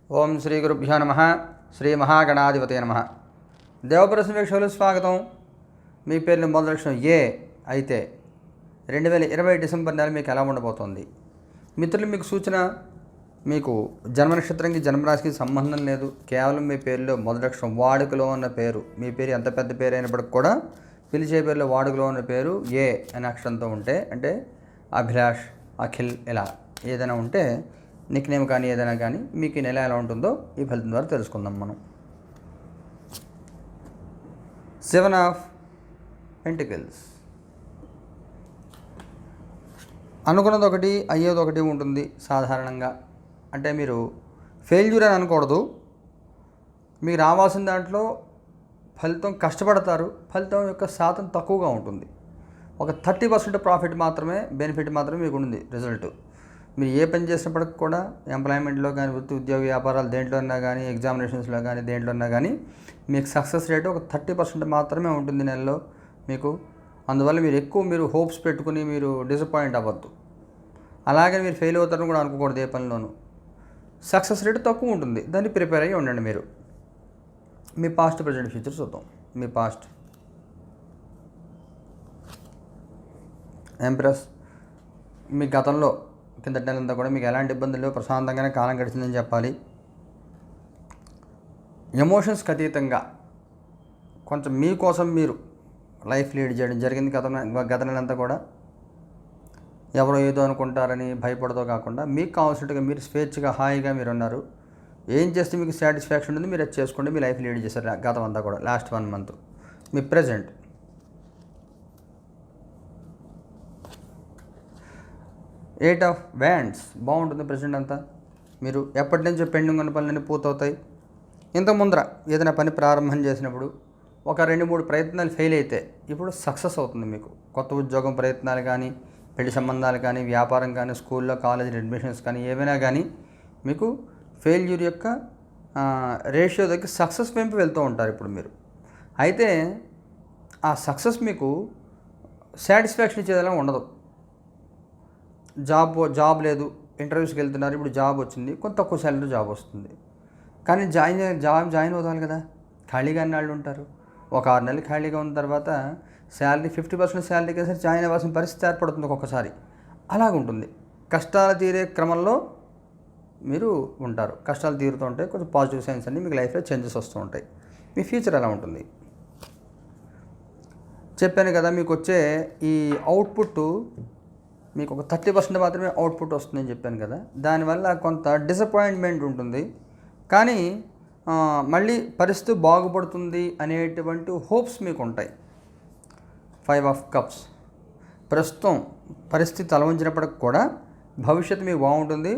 ఓం శ్రీ గురుభ్యో నమ. శ్రీ మహాగణాధిపతే నమ. దేవప్రశ్న వీక్షకులు స్వాగతం. మీ పేరుని మొదటి లక్షణం ఏ అయితే 2020 డిసెంబర్ నెల మీకు ఎలా ఉండబోతోంది? మిత్రులు, మీకు సూచన, మీకు జన్మ నక్షత్రానికి జన్మరాశికి సంబంధం లేదు. కేవలం మీ పేరులో మొదటి అక్షరం వాడుకలో ఉన్న పేరు, మీ పేరు ఎంత పెద్ద పేరు అయినప్పటికి కూడా పిలిచే పేరులో వాడుకలో ఉన్న పేరు ఏ అనే అక్షరంతో ఉంటే, అంటే అభిలాష్, అఖిల్ ఇలా ఏదైనా ఉంటే, నిక్ నేమ్ కానీ ఏదైనా కానీ మీకు ఈ నెల ఎలా ఉంటుందో ఈ ఫలితం ద్వారా తెలుసుకుందాం మనం. 7 ఆఫ్ పెంటికల్స్. అనుకున్నది ఒకటి, అయ్యేది ఒకటి ఉంటుంది సాధారణంగా. అంటే మీరు ఫెయిల్యూర్ అని అనకూడదు. మీకు రావాల్సిన దాంట్లో ఫలితం కష్టపడతారు, ఫలితం యొక్క శాతం తక్కువగా ఉంటుంది. ఒక 30% ప్రాఫిట్ మాత్రమే, బెనిఫిట్ మాత్రమే మీకు ఉంది రిజల్ట్. మీరు ఏ పని చేసినప్పటికి కూడా ఎంప్లాయ్మెంట్లో కానీ, వృత్తి ఉద్యోగ వ్యాపారాలు దేంట్లో ఉన్నా కానీ, ఎగ్జామినేషన్స్లో కానీ, దేంట్లో ఉన్నా కానీ మీకు సక్సెస్ రేటు ఒక 30% మాత్రమే ఉంటుంది నెలలో మీకు. అందువల్ల మీరు హోప్స్ పెట్టుకుని మీరు డిసప్పాయింట్ అవ్వద్దు. అలాగే మీరు ఫెయిల్ అవుతారని కూడా అనుకోకూడదు. ఏ పనిలోనూ సక్సెస్ రేటు తక్కువ ఉంటుంది, దాన్ని ప్రిపేర్ అయ్యి ఉండండి మీరు. మీ పాస్ట్, ప్రజెంట్, ఫ్యూచర్ చూద్దాం. మీ పాస్ట్ ఎంప్రెస్. మీ గతంలో కిందటి నెలంతా కూడా మీకు ఎలాంటి ఇబ్బందులు లేవు, ప్రశాంతంగానే కాలం గడిచిందని చెప్పాలి. ఎమోషన్స్కి అతీతంగా కొంచెం మీకోసం మీరు లైఫ్ లీడ్ చేయడం జరిగింది గత నెలంతా కూడా. ఎవరో ఏదో అనుకుంటారని భయపడదో కాకుండా మీకు కావాల్సినట్టుగా మీరు స్వేచ్ఛగా హాయిగా మీరు ఉన్నారు. ఏం చేస్తే మీకు సాటిస్ఫాక్షన్ ఉంటుంది మీరు అది చేసుకోండి. మీ లైఫ్ లీడ్ చేశారు గతం అంతా కూడా, last 1 month. Me present 8 of wands. బాగుంటుంది ప్రెజెంట్ అంతా. మీరు ఎప్పటి నుంచో పెండింగ్ ఉన్న పనులన్నీ పూర్తవుతాయి. ఇంత ముందర ఏదైనా పని ప్రారంభం చేసినప్పుడు ఒక 2-3 ప్రయత్నాలు ఫెయిల్ అయితే ఇప్పుడు సక్సెస్ అవుతుంది మీకు. కొత్త ఉద్యోగం ప్రయత్నాలు కానీ, పెళ్లి సంబంధాలు కానీ, వ్యాపారం కానీ, స్కూల్లో కాలేజీ అడ్మిషన్స్ కానీ, ఏవైనా కానీ మీకు ఫెయిల్యూర్ యొక్క రేషియో దగ్గర సక్సెస్ వైపు వెళ్తూ ఉంటారు ఇప్పుడు మీరు. అయితే ఆ సక్సెస్ మీకు సాటిస్ఫాక్షన్ ఇచ్చేదలా ఉండదు. జాబ్ లేదు, ఇంటర్వ్యూస్కి వెళ్తున్నారు, ఇప్పుడు జాబ్ వచ్చింది, కొంత తక్కువ శాలరీ జాబ్ వస్తుంది. కానీ జాయిన్ అవుతారు కదా, ఖాళీగా అన్నాళ్ళు ఉంటారు. ఒక 6 నెలలు ఖాళీగా ఉన్న తర్వాత శాలరీ 50% శాలరీకి సరే జాయిన్ అవ్వాల్సిన పరిస్థితి ఏర్పడుతుంది ఒక్కొక్కసారి. అలాగుంటుంది. కష్టాలు తీరే క్రమంలో మీరు ఉంటారు. కష్టాలు తీరుతూ ఉంటాయి, కొంచెం పాజిటివ్ సైన్స్ అన్నీ మీకు లైఫ్లో చేంజెస్ వస్తూ ఉంటాయి. మీ ఫ్యూచర్ ఎలా ఉంటుంది చెప్పాను కదా. మీకు వచ్చే ఈ అవుట్పుట్ మీకు ఒక 30% మాత్రమే అవుట్పుట్ వస్తుందని చెప్పాను కదా. దానివల్ల కొంత డిసప్పాయింట్మెంట్ ఉంటుంది. కానీ మళ్ళీ పరిస్థితి బాగుపడుతుంది అనేటువంటి హోప్స్ మీకు ఉంటాయి. 5 ఆఫ్ కప్స్. ప్రస్తుతం పరిస్థితి తలవంచినప్పటికి కూడా భవిష్యత్తు మీకు బాగుంటుంది.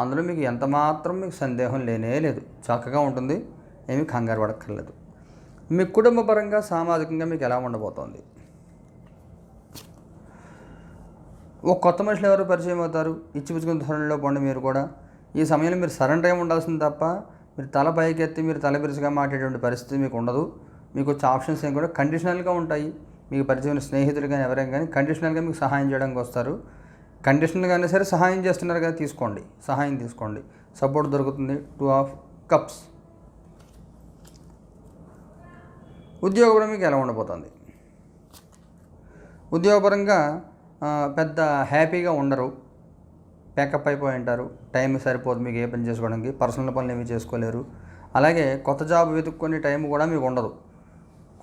అందులో మీకు ఎంత మాత్రం మీకు సందేహం లేనే లేదు. చక్కగా ఉంటుంది, ఏమీ కంగారు పడక్కర్లేదు. మీ కుటుంబ పరంగా, సామాజికంగా మీకు ఎలా ఉండబోతోంది? ఒక కొత్త మనుషులు ఎవరు పరిచయం అవుతారు. ఇచ్చిపుచ్చుకున్న ధోరణిలో పోండి మీరు కూడా. ఈ సమయంలో మీరు సరెండర్ అయి ఉండాల్సింది తప్ప మీరు తల పైకెత్తి మీరు తల బిరుసుగా మాట్లాడేటువంటి పరిస్థితి మీకు ఉండదు. మీకు వచ్చే ఆప్షన్స్ ఏం కూడా కండిషనల్గా ఉంటాయి. మీకు పరిచయమైన స్నేహితులు కానీ ఎవరైనా కానీ కండిషనల్గా మీకు సహాయం చేయడానికి వస్తారు. కండిషనల్గానే సరే సహాయం చేస్తున్నారు కదా, తీసుకోండి, సహాయం తీసుకోండి, సపోర్ట్ దొరుకుతుంది. 2 ఆఫ్ కప్స్. ఉద్యోగపరం మీకు ఎలా ఉండబోతుంది? ఉద్యోగపరంగా పెద్ద హ్యాపీగా ఉండరు, ప్యాకప్ అయిపోయి ఉంటారు. టైం సరిపోదు మీకు ఏ పని చేసుకోవడానికి, పర్సనల్ పనులు ఏమీ చేసుకోలేరు. అలాగే కొత్త జాబ్ వెతుక్కునే టైం కూడా మీకు ఉండదు.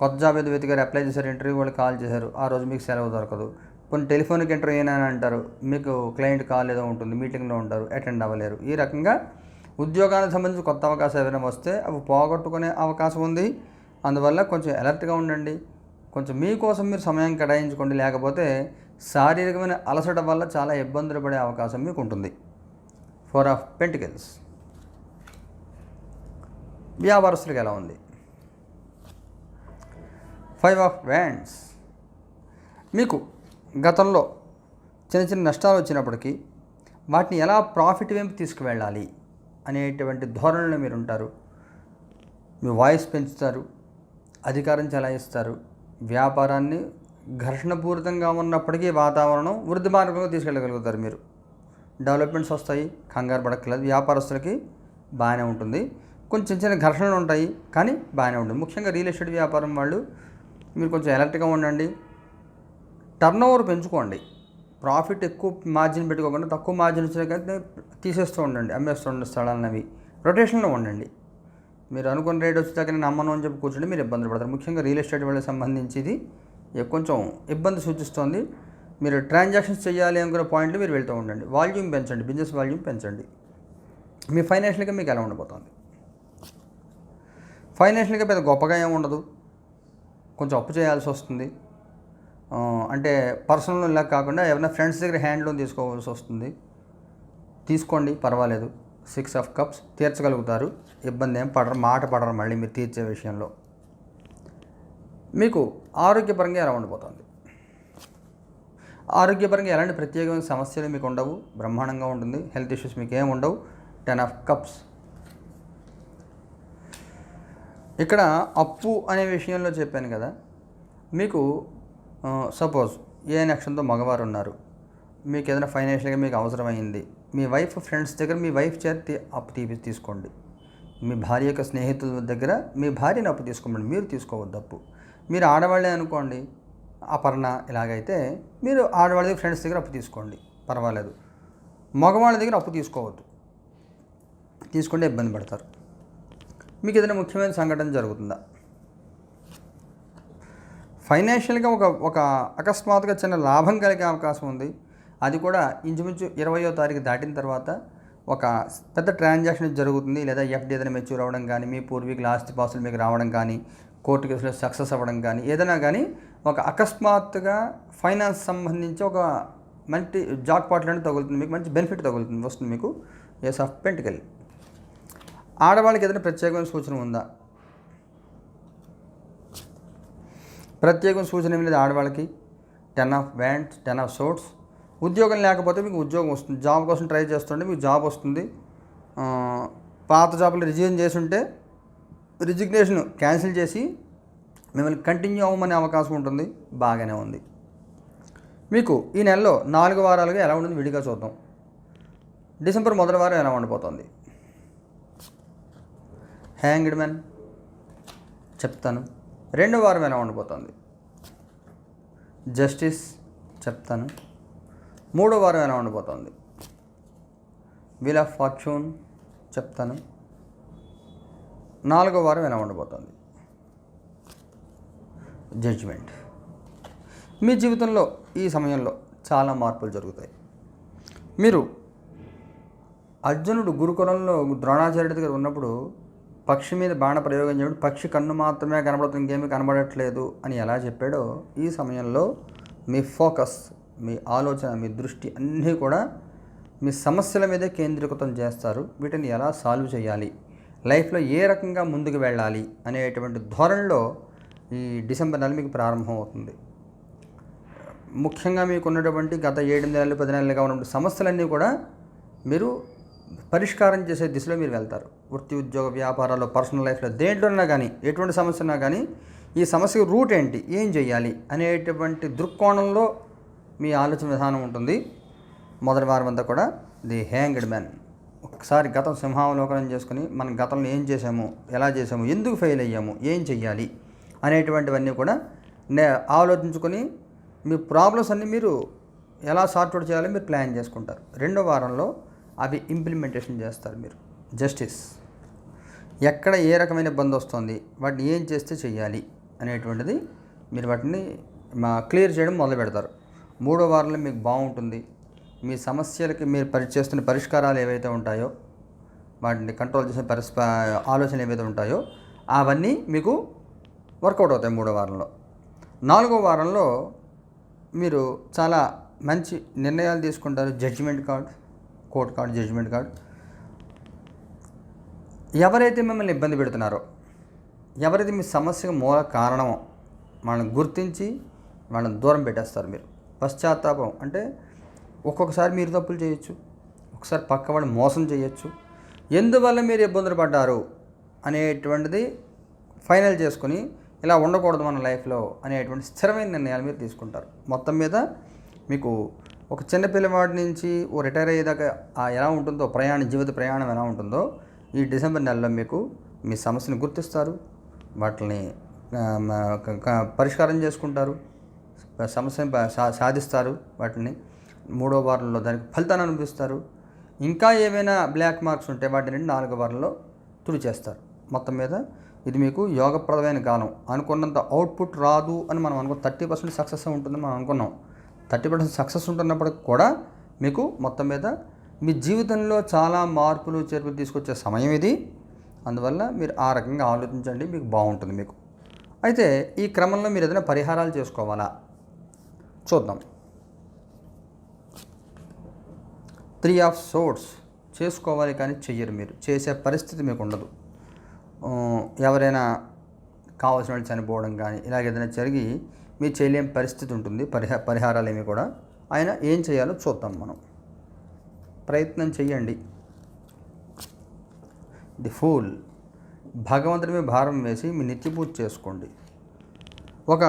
కొత్త జాబ్ ఏదో వెతికారు, అప్లై చేశారు, ఇంటర్వ్యూ వాళ్ళు కాల్ చేశారు, ఆ రోజు మీకు సెలవు దొరకదు. కొన్ని టెలిఫోన్కి ఇంటర్వ్యూ అయినా అంటారు, మీకు క్లయింట్ కాల్ ఏదో ఉంటుంది, మీటింగ్లో ఉంటారు, అటెండ్ అవ్వలేరు. ఈ రకంగా ఉద్యోగానికి సంబంధించి కొత్త అవకాశాలు ఏమైనా వస్తే అవి పోగొట్టుకునే అవకాశం ఉంది. అందువల్ల కొంచెం అలర్ట్గా ఉండండి. కొంచెం మీకోసం మీరు సమయం కేటాయించుకోండి. లేకపోతే శారీరకమైన అలసట వల్ల చాలా ఇబ్బందులు పడే అవకాశం మీకు ఉంటుంది. 4 ఆఫ్ పెంటికల్స్. వ్యాపారస్తులకు ఎలా ఉంది? 5 ఆఫ్ వ్యాండ్స్. మీకు గతంలో చిన్న చిన్న నష్టాలు వచ్చినప్పటికీ వాటిని ఎలా ప్రాఫిట్ వైపు తీసుకువెళ్ళాలి అనేటువంటి ధోరణిలో మీరు ఉంటారు. మీ వాయిస్ పెంచుతారు, అధికారం చెలాయిస్తారు. వ్యాపారాన్ని ఘర్షణపూరితంగా ఉన్నప్పటికీ వాతావరణం వృద్ధి మార్గంలో తీసుకెళ్ళగలుగుతారు మీరు. డెవలప్మెంట్స్ వస్తాయి, కంగారు పడక్కర్లేదు. వ్యాపారస్తులకి బాగానే ఉంటుంది. కొంచెం చిన్న చిన్న ఘర్షణలు ఉంటాయి కానీ బాగానే ఉంటుంది. ముఖ్యంగా రియల్ ఎస్టేట్ వ్యాపారం వాళ్ళు మీరు కొంచెం అలర్ట్గా ఉండండి. టర్న్ ఓవర్ పెంచుకోండి. ప్రాఫిట్ ఎక్కువ మార్జిన్ పెట్టుకోకుండా తక్కువ మార్జిన్ వచ్చినా కానీ తీసేస్తూ ఉండండి, అమ్మేస్తూ ఉండండి స్థలాలను. అవి రొటేషన్లో ఉండండి. మీరు అనుకున్న రేట్ వచ్చేదాకా నేను అమ్మను అని చెప్పి కూర్చుంటే మీరు ఇబ్బందులు పడతారు. ముఖ్యంగా రియల్ ఎస్టేట్ వాళ్ళకి సంబంధించి ఇది కొంచెం ఇబ్బంది సూచిస్తుంది. మీరు ట్రాన్సాక్షన్స్ చేయాలి అనుకునే పాయింట్లు మీరు వెళ్తూ ఉండండి. వాల్యూమ్ పెంచండి, బిజినెస్ వాల్యూమ్ పెంచండి. మీ ఫైనాన్షియల్గా మీకు ఎలా ఉండిపోతుంది? ఫైనాన్షియల్గా పెద్ద గొప్పగా ఏమి ఉండదు. కొంచెం అప్పు చేయాల్సి వస్తుంది. అంటే పర్సనల్ ఇలా కాకుండా ఎవరైనా ఫ్రెండ్స్ దగ్గర హ్యాండ్ లోన్ తీసుకోవాల్సి వస్తుంది. తీసుకోండి, పర్వాలేదు. 6 ఆఫ్ కప్స్ తీర్చగలుగుతారు. ఇబ్బంది ఏం మాట పడరు మళ్ళీ మీరు తీర్చే విషయంలో. మీకు ఆరోగ్యపరంగా ఎలా ఉండిపోతుంది? ఆరోగ్యపరంగా ఎలాంటి ప్రత్యేకమైన సమస్యలు మీకు ఉండవు, బ్రహ్మాండంగా ఉంటుంది. హెల్త్ ఇష్యూస్ మీకు ఏమి ఉండవు. 10 ఆఫ్ కప్స్. ఇక్కడ అప్పు అనే విషయంలో చెప్పాను కదా, మీకు సపోజ్ ఏ నక్షత్రంతో మగవారు ఉన్నారు, మీకు ఏదైనా ఫైనాన్షియల్గా మీకు అవసరమైంది, మీ వైఫ్ ఫ్రెండ్స్ దగ్గర మీ వైఫ్ చేతి అప్పు తీసుకోండి. మీ భార్య యొక్క స్నేహితుల దగ్గర మీ భార్యని అప్పు తీసుకోమండి, మీరు తీసుకోవద్దు అప్పు. మీరు ఆడవాళ్ళే అనుకోండి, అపర్ణ ఇలాగైతే మీరు ఆడవాళ్ళ దగ్గర ఫ్రెండ్స్ దగ్గర అప్పు తీసుకోండి, పర్వాలేదు. మగవాళ్ళ దగ్గర అప్పు తీసుకోవద్దు, తీసుకుంటే ఇబ్బంది పడతారు. మీకు ఏదైనా ముఖ్యమైన సంఘటన జరుగుతుందా? ఫైనాన్షియల్గా ఒక అకస్మాత్తుగా చిన్న లాభం కలిగే అవకాశం ఉంది. అది కూడా ఇంచుమించు 20వ తారీఖు దాటిన తర్వాత ఒక పెద్ద ట్రాన్సాక్షన్ జరుగుతుంది. లేదా ఎఫ్డి ఏదైనా మెచ్యూర్ అవ్వడం కానీ, మీ పూర్వీకుల ఆస్తి పాస్తులు మీకు రావడం కానీ, కోర్టు కేసులో సక్సెస్ అవ్వడం కానీ, ఏదైనా కానీ ఒక అకస్మాత్తుగా ఫైనాన్స్ సంబంధించి ఒక మంచి జాక్ పాట్లను తగులుతుంది, మీకు మంచి బెనిఫిట్ వస్తుంది మీకు. Ace of pentacle. ఆడవాళ్ళకి ఏదైనా ప్రత్యేకమైన సూచన ఉందా? ప్రత్యేకమైన సూచన ఏమి లేదు ఆడవాళ్ళకి. 10 ఆఫ్ వ్యాండ్స్, 10 ఆఫ్ సోర్డ్స్. ఉద్యోగం లేకపోతే మీకు ఉద్యోగం వస్తుంది. జాబ్ కోసం ట్రై చేస్తుంటే మీకు జాబ్ వస్తుంది. పాత జాబ్లో రిజైన్ చేసి ఉంటే రిజిగ్నేషన్ క్యాన్సిల్ చేసి మిమ్మల్ని కంటిన్యూ అవ్వమనే అవకాశం ఉంటుంది. బాగానే ఉంది. మీకు ఈ నెలలో 4 వారాలుగా ఎలా ఉంటుంది విడిగా చూద్దాం. డిసెంబర్ మొదటి వారం ఎలా ఉండిపోతుంది? హ్యాంగ్డ్ మ్యాన్ చెప్తాను. 2వ వారం ఎలా ఉండిపోతుంది? జస్టిస్ చెప్తాను. 3వ వారం ఎలా ఉండిపోతుంది? వీల్ ఆఫ్ ఫార్చ్యూన్ చెప్తాను. 4వ వారం ఎలా ఉండిపోతుంది? జడ్జిమెంట్. మీ జీవితంలో ఈ సమయంలో చాలా మార్పులు జరుగుతాయి. మీరు అర్జునుడు గురుకులంలో ద్రోణాచార్యుడి దగ్గర ఉన్నప్పుడు పక్షి మీద బాణ ప్రయోగం చేయడం, పక్షి కన్ను మాత్రమే కనబడుతుంది, ఇంకేమీ కనబడట్లేదు అని ఎలా చెప్పాడో, ఈ సమయంలో మీ ఫోకస్, మీ ఆలోచన, మీ దృష్టి అన్నీ కూడా మీ సమస్యల మీదే కేంద్రీకృతం చేస్తారు. వీటిని ఎలా సాల్వ్ చేయాలి, లైఫ్లో ఏ రకంగా ముందుకు వెళ్ళాలి అనేటువంటి ధోరణిలో ఈ డిసెంబర్ నెల మీకు ప్రారంభం అవుతుంది. ముఖ్యంగా మీకున్నటువంటి గత 7 నెలలు 10 నెలలుగా ఉన్నటువంటి సమస్యలన్నీ కూడా మీరు పరిష్కారం చేసే దిశలో మీరు వెళ్తారు. వృత్తి, ఉద్యోగ, వ్యాపారాల్లో, పర్సనల్ లైఫ్లో దేంట్లోనా కానీ, ఎటువంటి సమస్య ఉన్నా కానీ ఈ సమస్యకు రూట్ ఏంటి, ఏం చేయాలి అనేటువంటి దృక్కోణంలో మీ ఆలోచన విధానం ఉంటుంది. మొదటి వారం అంతా కూడా ది హ్యాంగ్డ్ మ్యాన్. ఒకసారి గతం సింహావలోకనం చేసుకుని మనం గతంలో ఏం చేసాము, ఎలా చేసాము, ఎందుకు ఫెయిల్ అయ్యాము, ఏం చెయ్యాలి అనేటువంటివన్నీ కూడా ఆలోచించుకొని మీ ప్రాబ్లమ్స్ అన్నీ మీరు ఎలా సార్ట్అవుట్ చేయాలో మీరు ప్లాన్ చేసుకుంటారు. 2వ వారంలో అవి ఇంప్లిమెంటేషన్ చేస్తారు మీరు. జస్టిస్. ఎక్కడ ఏ రకమైన ఇబ్బంది వస్తుంది, వాటిని ఏం చేస్తే చెయ్యాలి అనేటువంటిది మీరు వాటిని క్లియర్ చేయడం మొదలు పెడతారు. 3వ వారంలో మీకు బాగుంటుంది. మీ సమస్యలకి మీరు చేస్తున్న పరిష్కారాలు ఏవైతే ఉంటాయో, వాటిని కంట్రోల్ చేసే ఆలోచనలు ఏవైతే ఉంటాయో అవన్నీ మీకు వర్కౌట్ అవుతాయి 3వ వారంలో. 4వ వారంలో మీరు చాలా మంచి నిర్ణయాలు తీసుకుంటారు. Judgement card, court card, judgement card. ఎవరైతే మిమ్మల్ని ఇబ్బంది పెడుతున్నారో, ఎవరైతే మీ సమస్యకు మూల కారణమో వాళ్ళని గుర్తించి వాళ్ళని దూరం పెట్టేస్తారు మీరు. పశ్చాత్తాపం అంటే ఒక్కొక్కసారి మీరు తప్పులు చేయొచ్చు, ఒకసారి పక్క వాళ్ళు మోసం చేయొచ్చు. ఎందువల్ల మీరు ఇబ్బందులు పడ్డారు అనేటువంటిది ఫైనల్ చేసుకొని ఇలా ఉండకూడదు మన లైఫ్లో అనేటువంటి స్థిరమైన నిర్ణయాలు మీరు తీసుకుంటారు. మొత్తం మీద మీకు ఒక చిన్న పిల్లవాడి నుంచి ఓ రిటైర్ అయ్యేదాకా ఎలా ఉంటుందో జీవిత ప్రయాణం ఎలా ఉంటుందో ఈ డిసెంబర్ నెలలో మీకు మీ సమస్యను గుర్తిస్తారు, వాటిని పరిష్కారం చేసుకుంటారు, సమస్యను సాధిస్తారు. వాటిని 3వ వారంలో దానికి ఫలితాన్ని అనుభవిస్తారు. ఇంకా ఏమైనా బ్లాక్ మార్క్స్ ఉంటే వాటిని 4వ వారంలో తుడిచేస్తారు. మొత్తం మీద ఇది మీకు యోగప్రదమైన కాలం. అనుకున్నంత అవుట్పుట్ రాదు అని మనం 30% సక్సెస్ ఉంటుందని మనం అనుకున్నాం. 30% సక్సెస్ ఉంటున్నప్పటికి కూడా మీకు మొత్తం మీద మీ జీవితంలో చాలా మార్పులు చేర్పులు తీసుకొచ్చే సమయం ఇది. అందువల్ల మీరు ఆ రకంగా ఆలోచించండి, మీకు బాగుంటుంది మీకు. అయితే ఈ క్రమంలో మీరు ఏదైనా పరిహారాలు చేసుకోవాలా చూద్దాం. 3 ఆఫ్ సోర్డ్స్ చేసుకోవాలి, కానీ చెయ్యరు. మీరు చేసే పరిస్థితి మీకు ఉండదు. ఎవరైనా కావాల్సిన వాళ్ళు చనిపోవడం కానీ ఇలాగ ఏదైనా జరిగి మీరు చేయలేని పరిస్థితి ఉంటుంది. పరిహారాలు ఏమి కూడా ఆయన ఏం చేయాలో చూద్దాం మనం. ప్రయత్నం చెయ్యండి. ది ఫూల్, భగవంతుడి మీద భారం వేసి మీ నిత్య పూజ చేసుకోండి. ఒక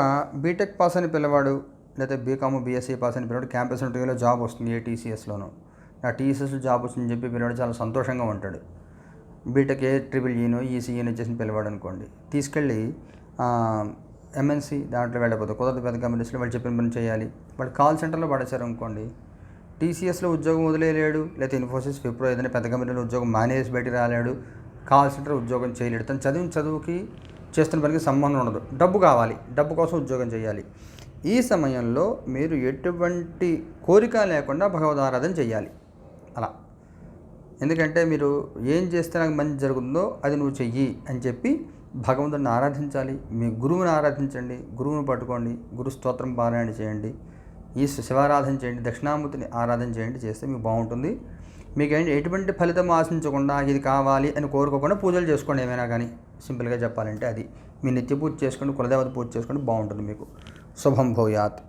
బీటెక్ పాస్ అని పిల్లవాడు, లేదా బీకామ్ బీఎస్సీ పాస్ అని పిల్లవాడు క్యాంపస్ ఇంటర్వ్యూలో జాబ్ వస్తుంది, ఏ టీసీఎస్లోనూ. ఆ టీసీఎస్లో జాబ్ వస్తుందని చెప్పి పిల్లవాడు చాలా సంతోషంగా ఉంటాడు. బీటెక్ EEE ECE చేసిన పిల్లవాడు అనుకోండి, తీసుకెళ్ళి ఎంఎన్సీ దాంట్లో వెళ్ళకపోతే కుదరదు, పెద్ద కంపెనీస్లో వాళ్ళు చెప్పిన పని చేయాలి. వాళ్ళు కాల్ సెంటర్లో పడేశారు అనుకోండి, టీసీఎస్లో ఉద్యోగం వదిలేయలేడు, లేకపోతే ఇన్ఫోసిస్ విప్రో ఏదైనా పెద్ద కంపెనీలో ఉద్యోగం మానేసి బయటికి రాలేడు, కాల్ సెంటర్ ఉద్యోగం చేయలేడు. తను చదువుకి చేస్తున్న పనికి సంబంధం ఉండదు, డబ్బు కావాలి, డబ్బు కోసం ఉద్యోగం చేయాలి. ఈ సమయంలో మీరు ఎటువంటి కోరిక లేకుండా భగవద్ ఆరాధన చేయాలి. అలా ఎందుకంటే మీరు ఏం చేస్తే నాకు మంచి జరుగుతుందో అది నువ్వు చెయ్యి అని చెప్పి భగవంతుడిని ఆరాధించాలి. మీ గురువుని ఆరాధించండి, గురువుని పట్టుకోండి, గురు స్తోత్రం పారాయణ చేయండి, ఈ శివారాధన చేయండి, దక్షిణామూర్తిని ఆరాధన చేయండి. చేస్తే మీకు బాగుంటుంది. మీకు ఎటువంటి ఫలితం ఆశించకుండా ఇది కావాలి అని కోరుకోకుండా పూజలు చేసుకోండి. ఏమైనా కానీ సింపుల్గా చెప్పాలంటే అది మీ నిత్య పూజ చేసుకోండి, కులదేవత పూజ చేసుకోండి, బాగుంటుంది మీకు. శుభం భూయాత్.